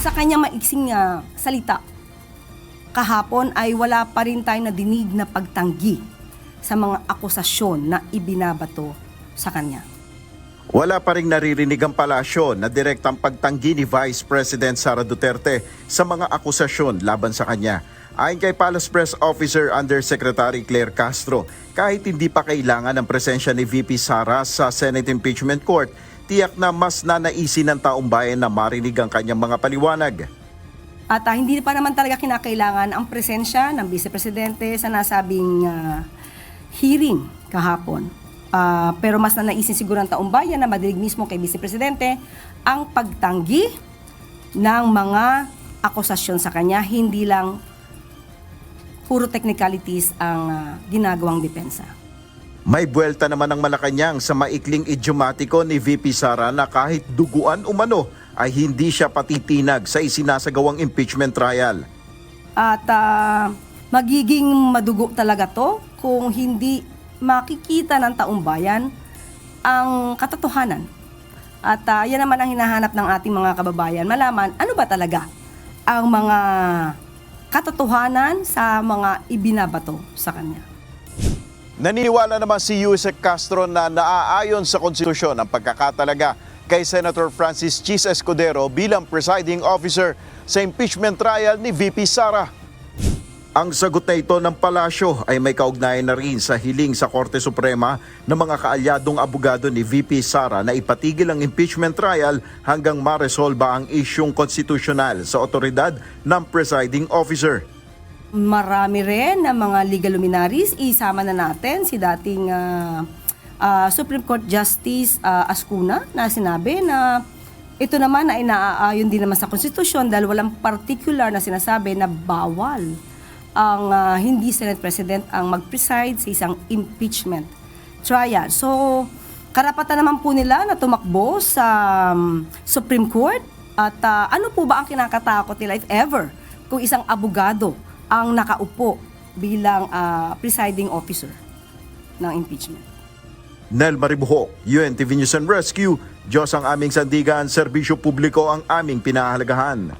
Sa kanyang maiksing salita, kahapon ay wala pa rin tayong nadinig na pagtanggi sa mga akusasyon na ibinabato sa kanya. Wala pa ring naririnig ang palasyo na direktang pagtanggi ni Vice President Sara Duterte sa mga akusasyon laban sa kanya. Ayon kay Palace Press Officer Undersecretary Claire Castro, kahit hindi pa kailangan ng presensya ni VP Sara sa Senate Impeachment Court, tiyak na mas nanaisin ng taong bayan na marinig ang kanyang mga paliwanag. At hindi pa naman talaga kinakailangan ang presensya ng Vice Presidente sa nasabing hearing kahapon. Pero mas nanaisin siguro ng taong bayan na madinig mismo kay Vice Presidente ang pagtanggi ng mga akusasyon sa kanya, hindi lang puro technicalities ang ginagawang depensa. May buwelta naman ng Malacanang sa maikling idiomatiko ni VP Sara na kahit duguan umano ay hindi siya patitinag sa isinasagawang impeachment trial. At magiging madugo talaga to kung hindi makikita ng taong bayan ang katotohanan. At yan naman ang hinahanap ng ating mga kababayan, malaman ano ba talaga ang mga katotohanan sa mga ibinabato sa kanya. Naniniwala naman si Yusek Castro na naaayon sa konstitusyon ang pagkakatalaga kay Senator Francis Chis Escudero bilang presiding officer sa impeachment trial ni VP Sara. Ang sagot na ito ng palasyo ay may kaugnayan na rin sa hiling sa Korte Suprema ng mga kaalyadong abogado ni VP Sara na ipatigil ang impeachment trial hanggang maresolba ang isyung konstitusyonal sa otoridad ng presiding officer. Marami rin na mga legal luminaries, isama na natin si dating Supreme Court Justice Ascuna na sinabi na ito naman ay naaayon din naman sa konstitusyon dahil walang particular na sinasabi na bawal ang hindi Senate President ang mag-preside sa isang impeachment trial. So, karapatan naman po nila na tumakbo sa Supreme Court at ano po ba ang kinakatakot nila if ever kung isang abogado ang nakaupo bilang presiding officer ng impeachment. Nel Maribuhok, UNTV News and Rescue, Diyos ang aming sandigan, serbisyo publiko ang aming pinahahalagahan.